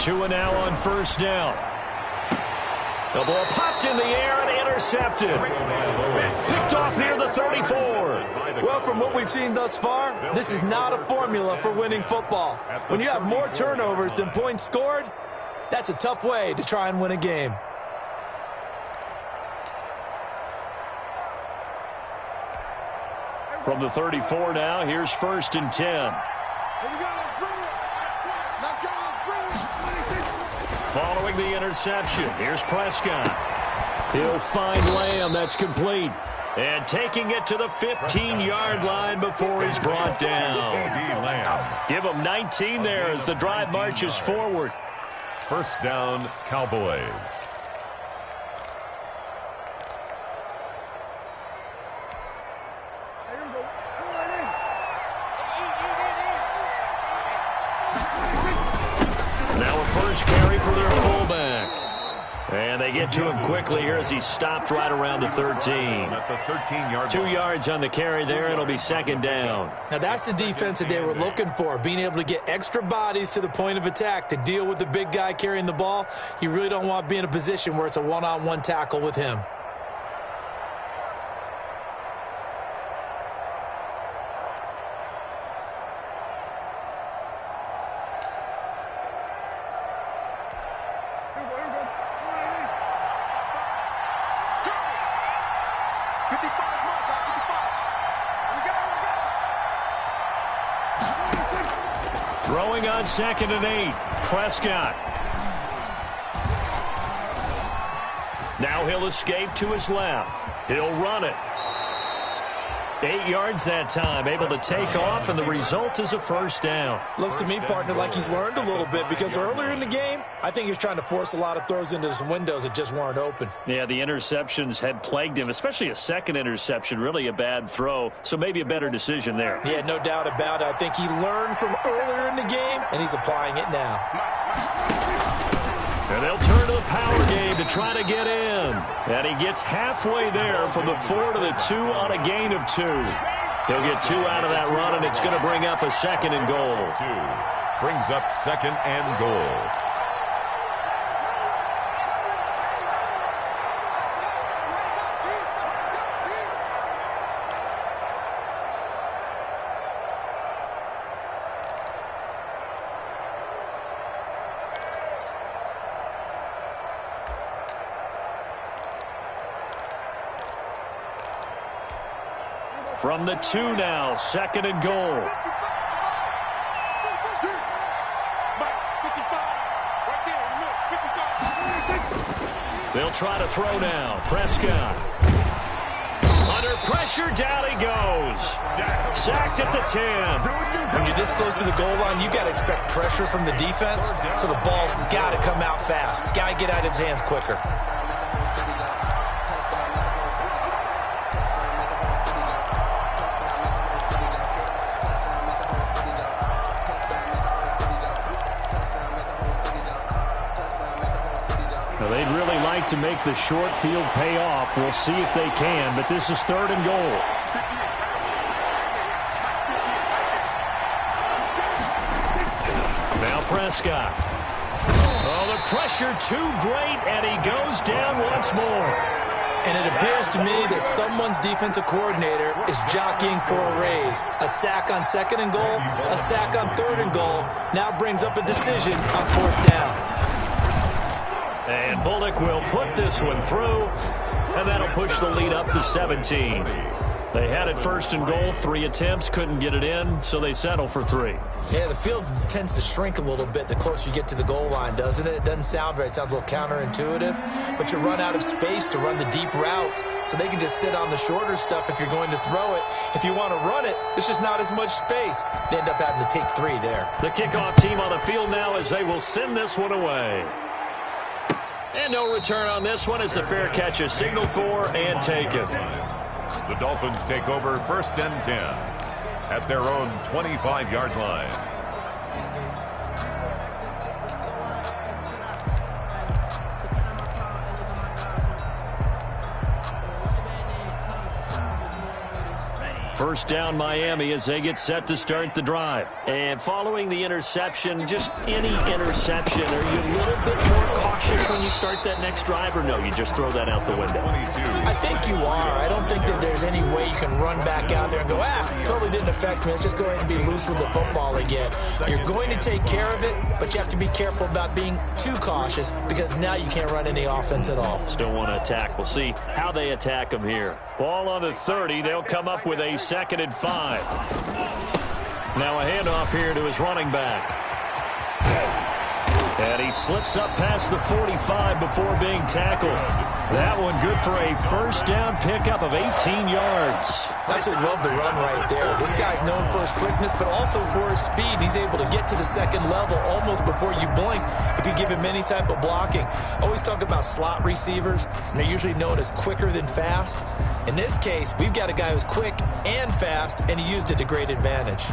2 and now on first down. The ball popped in the air and intercepted. Picked off near the 34. Well, from what we've seen thus far, this is not a formula for winning football. When you have more turnovers than points scored, that's a tough way to try and win a game. From the 34 now, here's 1st and 10. Here we go, let's bring it. Let's go, let's bring it. Following the interception, here's Prescott. He'll find Lamb. That's complete. And taking it to the 15-yard line before he's brought down. Give him 19 there as the drive marches forward. 1st down, Cowboys. Now a first carry for their fullback. And they get to him quickly here as he stopped right around the 13. At the 13-yard 2 yards on the carry there. It'll be 2nd down. Now, that's the defense that they were looking for, being able to get extra bodies to the point of attack to deal with the big guy carrying the ball. You really don't want to be in a position where it's a one-on-one tackle with him. Throwing on 2nd and 8. Prescott. Now he'll escape to his left. He'll run it. 8 yards that time, able to take off, and the result is a 1st down. Looks to me, partner, like he's learned a little bit because earlier in the game, I think he's trying to force a lot of throws into some windows that just weren't open. Yeah, the interceptions had plagued him, especially a 2nd interception, really a bad throw, so maybe a better decision there. Yeah, no doubt about it. I think he learned from earlier in the game, and he's applying it now. And they'll turn to the power game to try to get in. And he gets halfway there from the 4 to the 2 on a gain of 2. He'll get 2 out of that run, and it's going to bring up a 2nd and goal. 2 brings up 2nd and goal. From the 2 now, 2nd and goal. They'll try to throw now. Prescott. Under pressure, down he goes. Sacked at the 10. When you're this close to the goal line, you got to expect pressure from the defense, so the ball's got to come out fast. Got to get out of his hands quicker. They'd really like to make the short field pay off. We'll see if they can, but this is 3rd and goal. Now Prescott. Oh, the pressure too great, and he goes down once more. And it appears to me that someone's defensive coordinator is jockeying for a raise. A sack on 2nd and goal, a sack on 3rd and goal, now brings up a decision on 4th down. And Bullock will put this one through, and that'll push the lead up to 17. They had it 1st and goal, 3 attempts, couldn't get it in, so they settle for 3. Yeah, the field tends to shrink a little bit the closer you get to the goal line, doesn't it? It doesn't sound right. It sounds a little counterintuitive, but you run out of space to run the deep routes, so they can just sit on the shorter stuff if you're going to throw it. If you want to run it, there's just not as much space. They end up having to take 3 there. The kickoff team on the field now as they will send this one away. And no return on this one as the fair catch is signaled for and taken. The Dolphins take over 1st and 10 at their own 25-yard line. First down Miami as they get set to start the drive. And following the interception, just any interception, are you a little bit more cautious when you start that next drive, or no, you just throw that out the window? I think you are. I don't think that there's any way you can run back out there and go, totally didn't affect me. Let's just go ahead and be loose with the football again. You're going to take care of it, but you have to be careful about being too cautious because now you can't run any offense at all. Still want to attack. We'll see how they attack them here. Ball on the 30. They'll come up with a 2nd and 5. Now a handoff here to his running back. And he slips up past the 45 before being tackled. That one good for a first down pickup of 18 yards. Absolutely love the run right there. This guy's known for his quickness, but also for his speed. He's able to get to the second level almost before you blink if you give him any type of blocking. Always talk about slot receivers, and they're usually known as quicker than fast. In this case, we've got a guy who's quick and fast, and he used it to great advantage.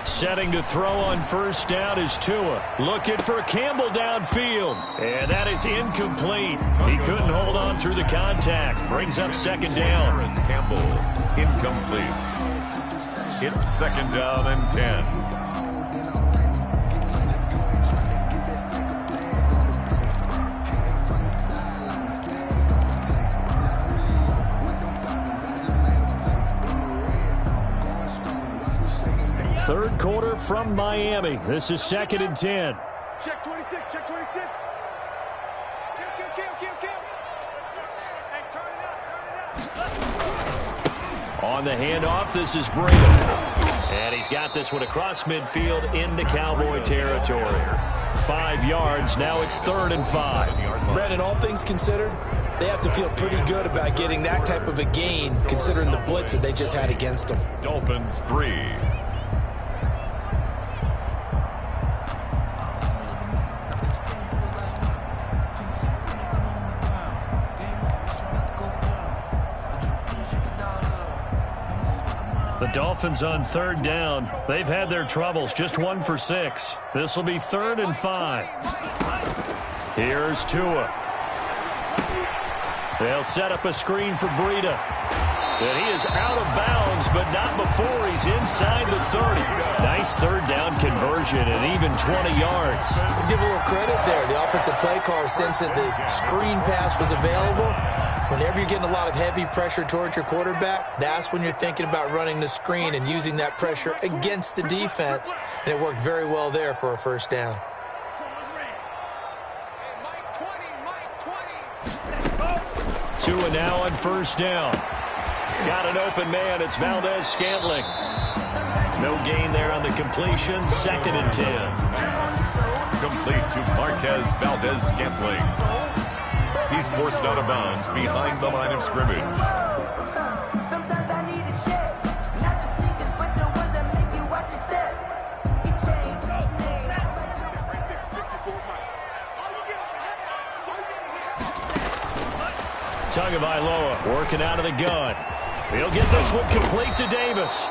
Setting to throw on first down is Tua. Looking for Campbell downfield. And that is incomplete. He couldn't hold on through the contact. Brings up 2nd down. Campbell, incomplete. It's 2nd down and 10. Third quarter from Miami. This is 2nd and 10. Check 26, check 26. Kill. Hey, turn it up. On the handoff, this is Brady. And he's got this one across midfield into Cowboy territory. 5 yards. Now it's 3rd and 5. Brandon, all things considered, they have to feel pretty good about getting that type of a gain considering the blitz that they just had against them. Dolphins 3. The Dolphins on 3rd down. They've had their troubles. Just 1 for 6. This will be 3rd and 5. Here's Tua. They'll set up a screen for Breida. And he is out of bounds, but not before he's inside the 30. Nice 3rd down conversion and even 20 yards. Let's give a little credit there. The offensive play caller sensed that the screen pass was available. Whenever you're getting a lot of heavy pressure towards your quarterback, that's when you're thinking about running the screen and using that pressure against the defense. And it worked very well there for a first down. Tua now on first down. Got an open man. It's Valdez-Scantling. No gain there on the completion. 2nd and 10. Complete to Marquez Valdez-Scantling. He's forced out of bounds behind the line of scrimmage. Sometimes I need a check. Not the sneakers, but the ones that make you watch your step. He changed. Tagovailoa working out of the gun. He'll get this one complete to Davis.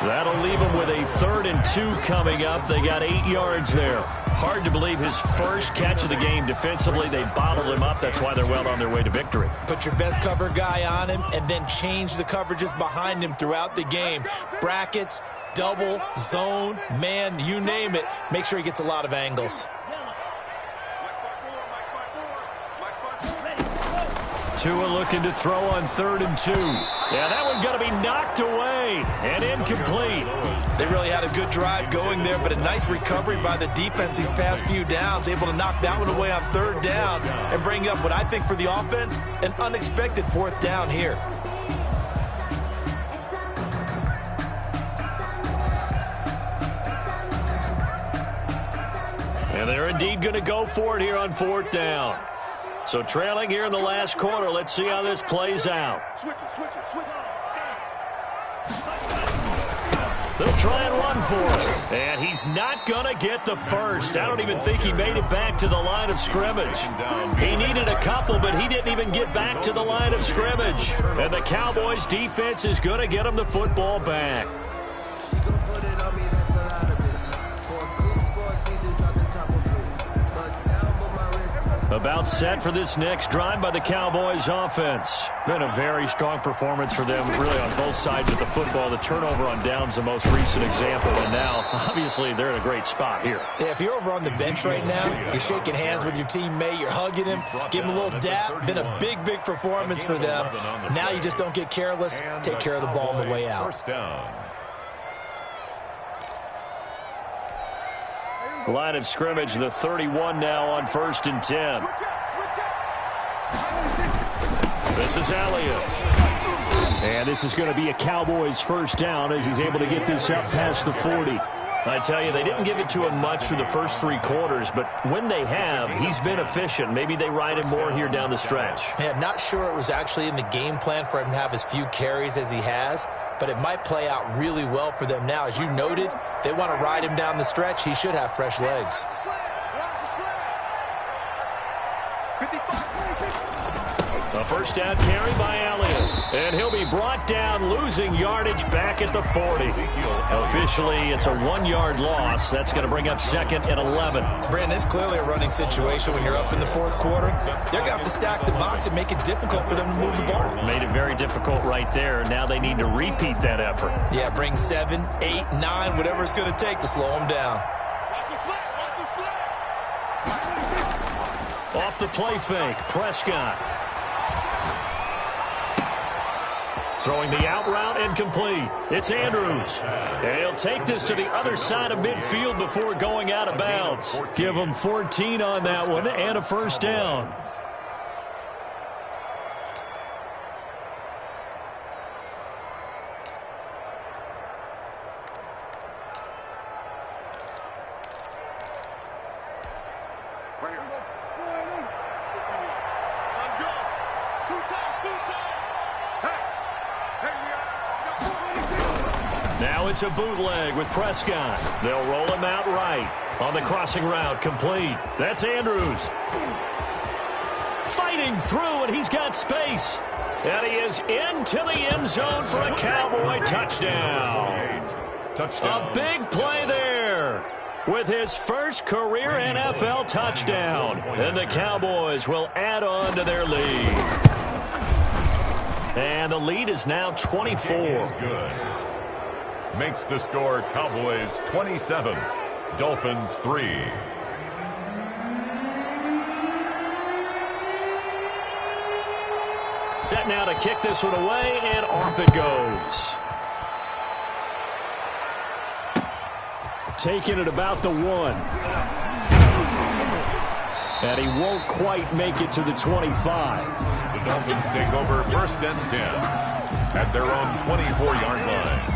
That'll leave him with a 3rd and 2 coming up. They got 8 yards there. Hard to believe his first catch of the game defensively. They bottled him up. That's why they're well on their way to victory. Put your best cover guy on him and then change the coverages behind him throughout the game. Brackets, double, zone, man, you name it. Make sure he gets a lot of angles. Tua looking to throw on 3rd and 2. Yeah, that one going to be knocked away and incomplete. They really had a good drive going there, but a nice recovery by the defense these past few downs, able to knock that one away on 3rd down and bring up what I think for the offense, an unexpected 4th down here. And they're indeed going to go for it here on 4th down. So trailing here in the last quarter. Let's see how this plays out. Switch it. They'll try and run for it. And he's not going to get the first. I don't even think he made it back to the line of scrimmage. He needed a couple, but he didn't even get back to the line of scrimmage. And the Cowboys defense is going to get him the football back. About set for this next drive by the Cowboys offense. Been a very strong performance for them, really on both sides of the football. The turnover on downs the most recent example, and now, obviously, they're in a great spot here. Yeah, if you're over on the bench right now, you're shaking hands with your teammate, you're hugging him, giving him a little dap. Been a big, big performance for them. Now you just don't get careless. Take care of the ball on the way out. First down. Line of scrimmage, the 31 now on 1st and 10. This is Elliott. And this is going to be a Cowboys first down as he's able to get this up past the 40. I tell you, they didn't give it to him much through the first 3 quarters, but when they have, he's been efficient. Maybe they ride him more here down the stretch. Yeah, not sure it was actually in the game plan for him to have as few carries as he has, but it might play out really well for them now. As you noted, if they want to ride him down the stretch, he should have fresh legs. A first down carry by Elliott. And he'll be brought down, losing yardage back at the 40. Officially, it's a 1-yard loss. That's going to bring up 2nd and 11. Brandon, it's clearly a running situation when you're up in the 4th quarter. They're going to have to stack the box and make it difficult for them to move the ball. Made it very difficult right there. Now they need to repeat that effort. Yeah, bring 7, 8, 9, whatever it's going to take to slow them down. Off the play fake, Prescott. Throwing the out route incomplete. It's Andrews. And he'll take this to the other side of midfield before going out of bounds. Give him 14 on that one and a first down. Now it's a bootleg with Prescott. They'll roll him out right. On the crossing route, complete. That's Andrews. Fighting through, and he's got space. And he is into the end zone for a Cowboy touchdown. A big play there with his first career NFL touchdown. And the Cowboys will add on to their lead. And the lead is now 24. Good. Makes the score Cowboys 27, Dolphins 3. Set now to kick this one away, and off it goes. Taking it about the 1. And he won't quite make it to the 25. The Dolphins take over 1st and 10 at their own 24-yard line.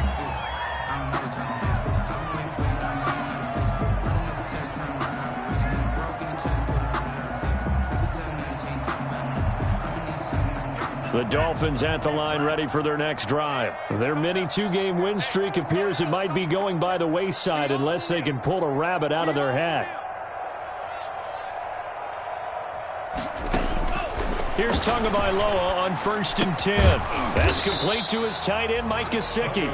The Dolphins at the line ready for their next drive. Their mini 2-game win streak appears it might be going by the wayside unless they can pull a rabbit out of their hat. Here's Tagovailoa on 1st and 10. That's complete to his tight end, Mike Gesicki.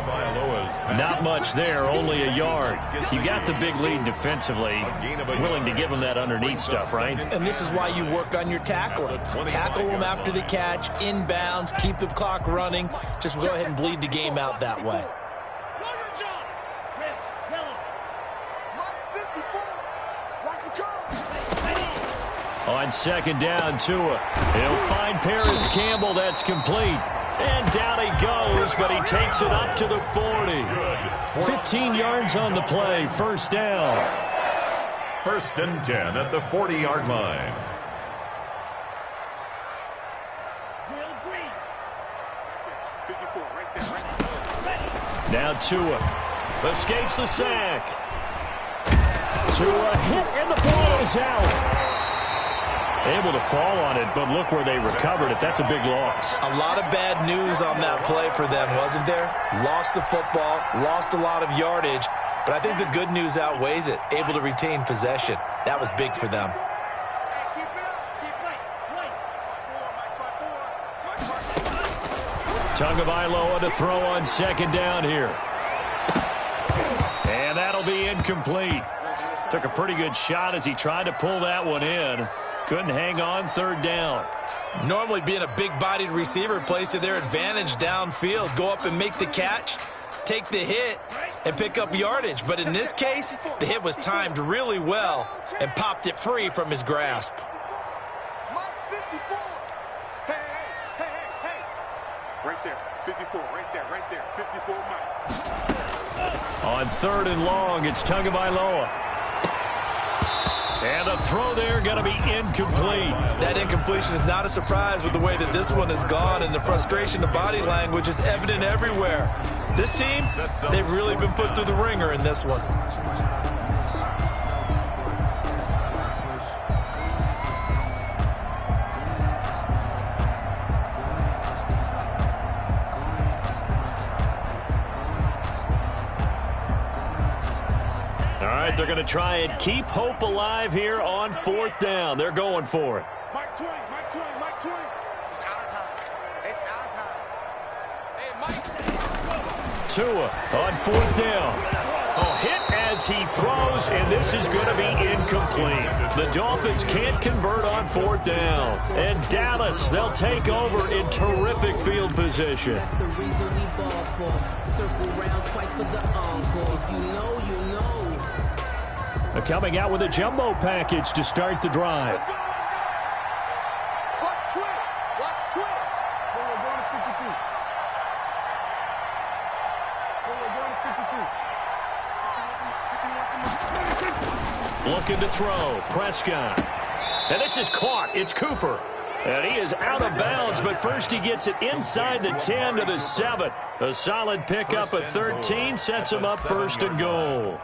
Not much there, only a yard. You got the big lead defensively. Willing to give him that underneath stuff, right? And this is why you work on your tackling. Tackle them after the catch, inbounds, keep the clock running. Just go ahead and bleed the game out that way. On 2nd down, Tua. He'll find Paris Campbell. That's complete. And down he goes, but he takes it up to the 40. 15 yards on the play. First down. 1st and 10 at the 40-yard line. Now Tua escapes the sack. Tua hit, and the ball is out. Able to fall on it, but look where they recovered it. That's a big loss. A lot of bad news on that play for them, wasn't there? Lost the football, lost a lot of yardage, but I think the good news outweighs it. Able to retain possession. That was big for them. Tagovailoa to throw on 2nd down here. And that'll be incomplete. Took a pretty good shot as he tried to pull that one in. Couldn't hang on, third down. Normally being a big-bodied receiver plays to their advantage downfield. Go up and make the catch, take the hit, and pick up yardage. But in this case, the hit was timed really well and popped it free from his grasp. Mike 54. Hey. Right there, 54, right there, 54, Mike. On third and long, it's Tagovailoa. And a throw there going to be incomplete. That incompletion is not a surprise with the way that this one has gone, and the frustration, the body language is evident everywhere. This team, they've really been put through the ringer in this one. They're going to try and keep hope alive here on fourth down. They're going for it. Mike 20. It's out of time. Hey, Mike. Tua on fourth down. Hit as he throws, and this is going to be incomplete. The Dolphins can't convert on fourth down. And Dallas, they'll take over in terrific field position. That's the reason we ball for. Circle round twice for the encore. If you know, you know. Coming out with a jumbo package to start the drive. Watch twins. We're going to 52. Looking to throw. Prescott. And this is caught. It's Cooper. And he is out of bounds, but first he gets it inside the 10 to the 7. A solid pickup at 13 sets him up first and goal.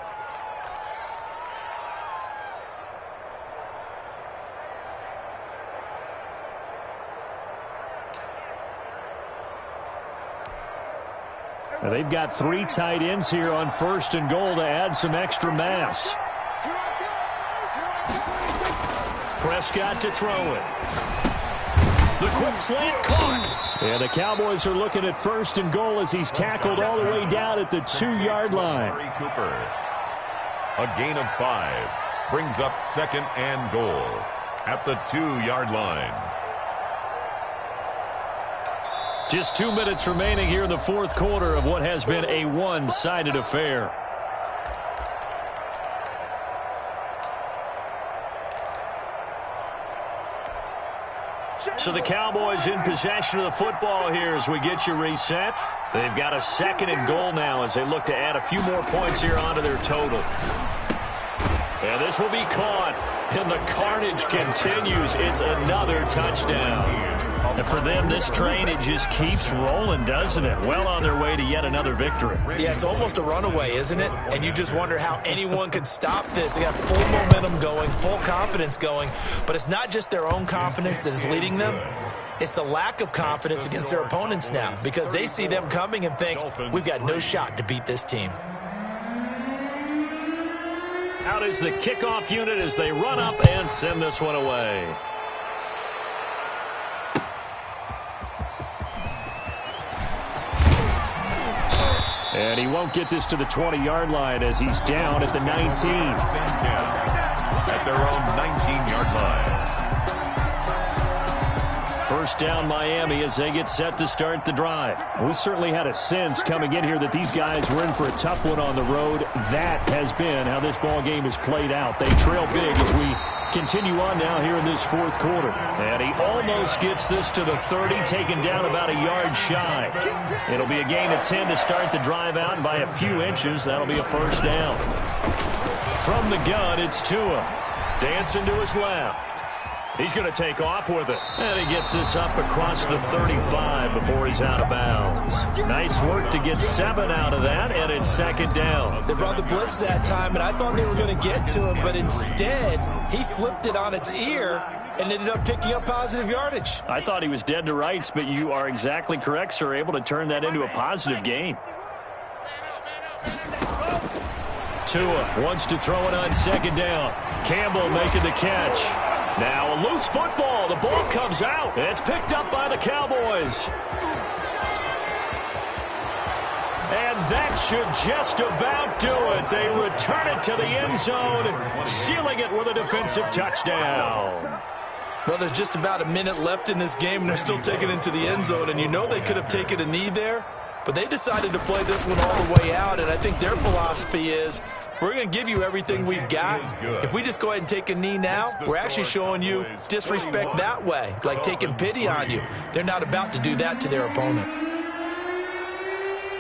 They've got 3 tight ends here on first and goal to add some extra mass. Prescott to throw it. The quick slant caught. And the Cowboys are looking at first and goal as he's tackled all the way down at the 2-yard line. Cooper. A gain of 5 brings up second and goal at the 2-yard line. Just 2 minutes remaining here in the fourth quarter of what has been a one-sided affair. So the Cowboys in possession of the football here as we get you reset. They've got a second and goal now as they look to add a few more points here onto their total. And this will be caught. And the carnage continues. It's another touchdown. And for them, this train, it just keeps rolling, doesn't it? Well on their way to yet another victory. Yeah, it's almost a runaway, isn't it? And you just wonder how anyone could stop this. They got full momentum going, full confidence going. But it's not just their own confidence that is leading them. It's the lack of confidence against their opponents now because they see them coming and think, we've got no shot to beat this team. Out is the kickoff unit as they run up and send this one away. And he won't get this to the 20-yard line as he's down at the 19. Stand down at their own 19-yard line. First down Miami as they get set to start the drive. We certainly had a sense coming in here that these guys were in for a tough one on the road. That has been how this ball game has played out. They trail big as we continue on now here in this fourth quarter. And he almost gets this to the 30, taken down about a yard shy. It'll be a gain of 10 to start the drive out, and by a few inches, that'll be a first down. From the gun, it's Tua. Dancing to his left. He's going to take off with it. And he gets this up across the 35 before he's out of bounds. Nice work to get 7 out of that, and it's second down. They brought the blitz that time, and I thought they were going to get to him, but instead, he flipped it on its ear and ended up picking up positive yardage. I thought he was dead to rights, but you are exactly correct, sir, able to turn that into a positive gain. Tua wants to throw it on second down. Campbell making the catch. Now a loose football. The ball comes out. It's picked up by the Cowboys. And that should just about do it. They return it to the end zone, sealing it with a defensive touchdown. Well, there's just about a minute left in this game, and they're still taking it to the end zone. And you know they could have taken a knee there, but they decided to play this one all the way out. And I think their philosophy is, we're going to give you everything we've got. If we just go ahead and take a knee now, we're actually showing you disrespect that way, like taking pity on you. They're not about to do that to their opponent.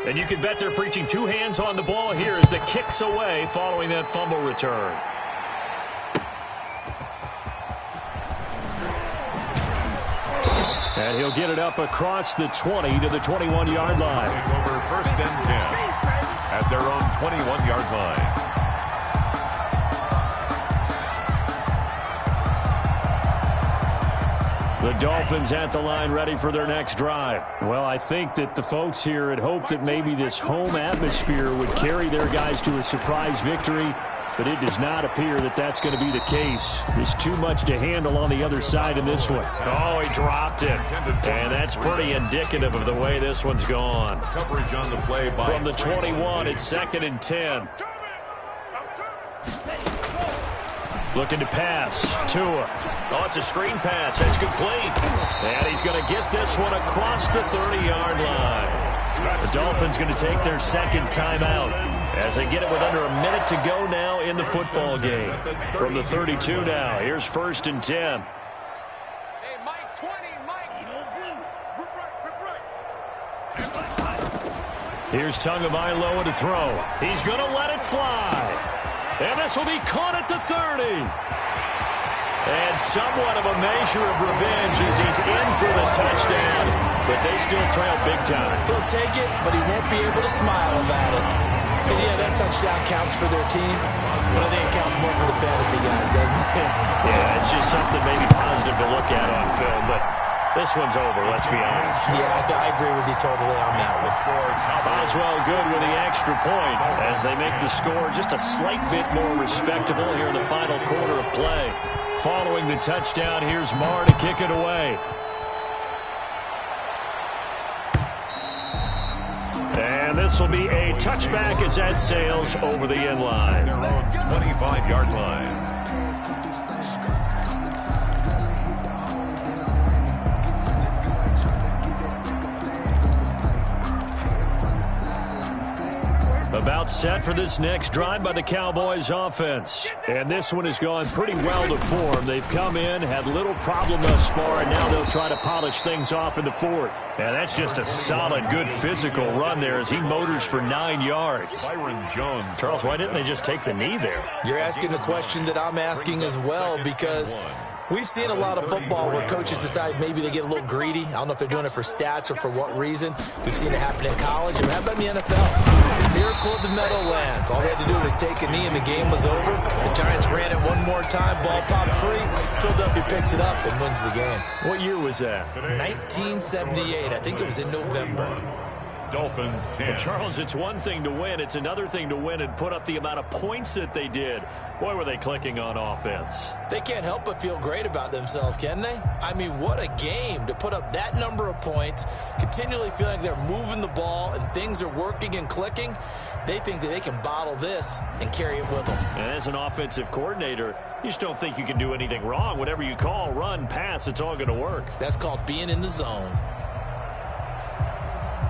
And you can bet they're preaching two hands on the ball here as the kick's away following that fumble return. And he'll get it up across the 20 to the 21-yard line. Over 1st and 10 at their own 21-yard line. The Dolphins at the line ready for their next drive. Well, I think that the folks here had hoped that maybe this home atmosphere would carry their guys to a surprise victory, but it does not appear that that's going to be the case. There's too much to handle on the other side in this one. Oh, he dropped it. And that's pretty indicative of the way this one's gone. Coverage on the play by from the 21, it's 2nd and 10. Looking to pass. Tua. Oh, it's a screen pass. It's complete. And he's going to get this one across the 30-yard line. The Dolphins going to take their second timeout as they get it with under a minute to go now in the football game. From the 32 now, here's 1st and 10. Hey, Mike 20, Mike. Here's Tagovailoa to throw. He's going to let it fly. And this will be caught at the 30. And somewhat of a measure of revenge as he's in for the touchdown. But they still trail big time. He'll take it, but he won't be able to smile about it. And yeah, that touchdown counts for their team, but I think it counts more for the fantasy guys, doesn't it? Yeah, it's just something maybe positive to look at on film, but this one's over, let's be honest. Yeah, I agree with you totally on that one. Boswell good with the extra point as they make the score just a slight bit more respectable here in the final quarter of play. Following the touchdown, here's Marr to kick it away. And this will be a touchback as that sails over the end line. Their own 25-yard line. About set for this next drive by the Cowboys offense. And this one has gone pretty well to form. They've come in, had little problem thus far, and now they'll try to polish things off in the fourth. And that's just a solid, good physical run there as he motors for 9 yards. Byron Jones. Charles, why didn't they just take the knee there? You're asking the question that I'm asking as well, because we've seen a lot of football where coaches decide maybe they get a little greedy. I don't know if they're doing it for stats or for what reason. We've seen it happen in college. And how about in the NFL? The miracle of the Meadowlands. All they had to do was take a knee and the game was over. The Giants ran it one more time. Ball popped free. Philadelphia picks it up and wins the game. What year was that? 1978. I think it was in November. Dolphins 10. Well, Charles, it's one thing to win. It's another thing to win and put up the amount of points that they did. Boy, were they clicking on offense. They can't help but feel great about themselves, can they? I mean, what a game to put up that number of points, continually feeling like they're moving the ball and things are working and clicking. They think that they can bottle this and carry it with them. And as an offensive coordinator, you just don't think you can do anything wrong. Whatever you call, run, pass, it's all going to work. That's called being in the zone.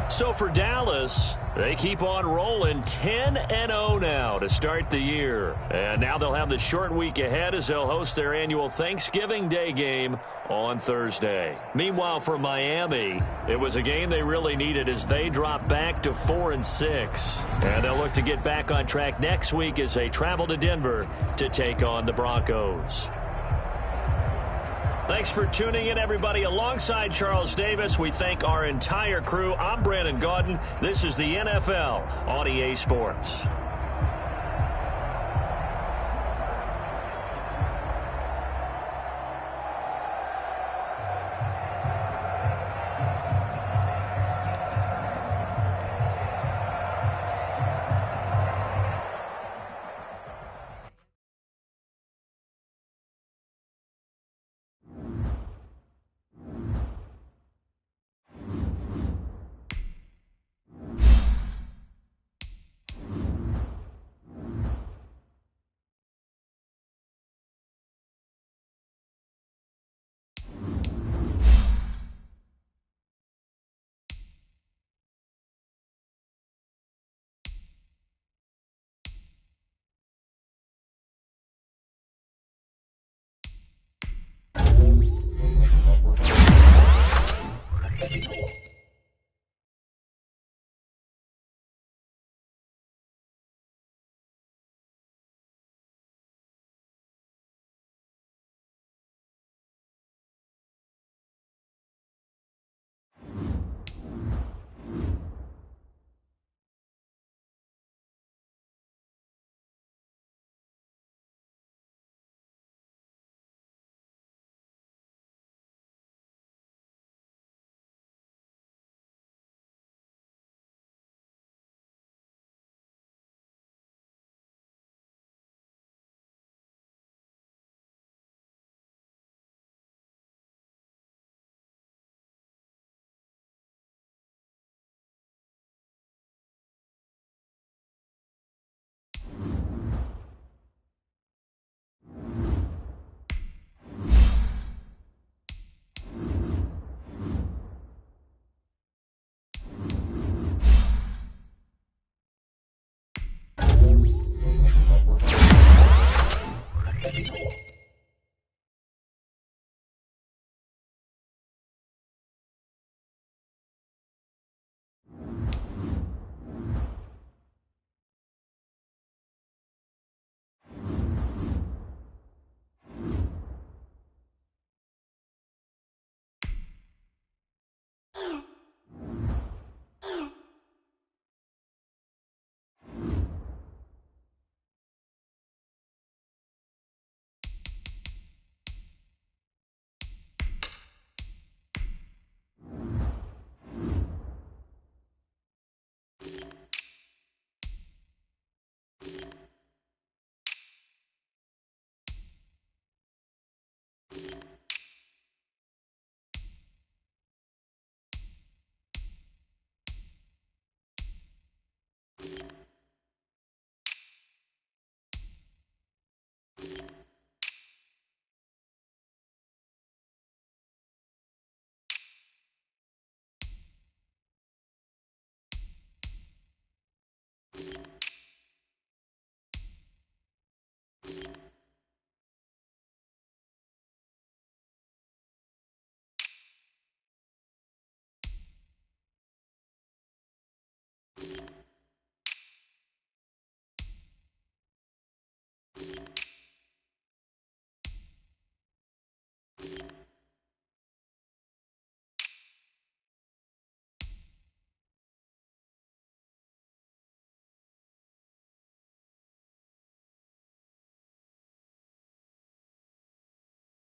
So for Dallas, they keep on rolling 10-0 now to start the year. And now they'll have the short week ahead as they'll host their annual Thanksgiving Day game on Thursday. Meanwhile, for Miami, it was a game they really needed as they drop back to 4-6. And they'll look to get back on track next week as they travel to Denver to take on the Broncos. Thanks for tuning in, everybody. Alongside Charles Davis, we thank our entire crew. I'm Brandon Gaudin. This is the NFL on EA Sports. Bye.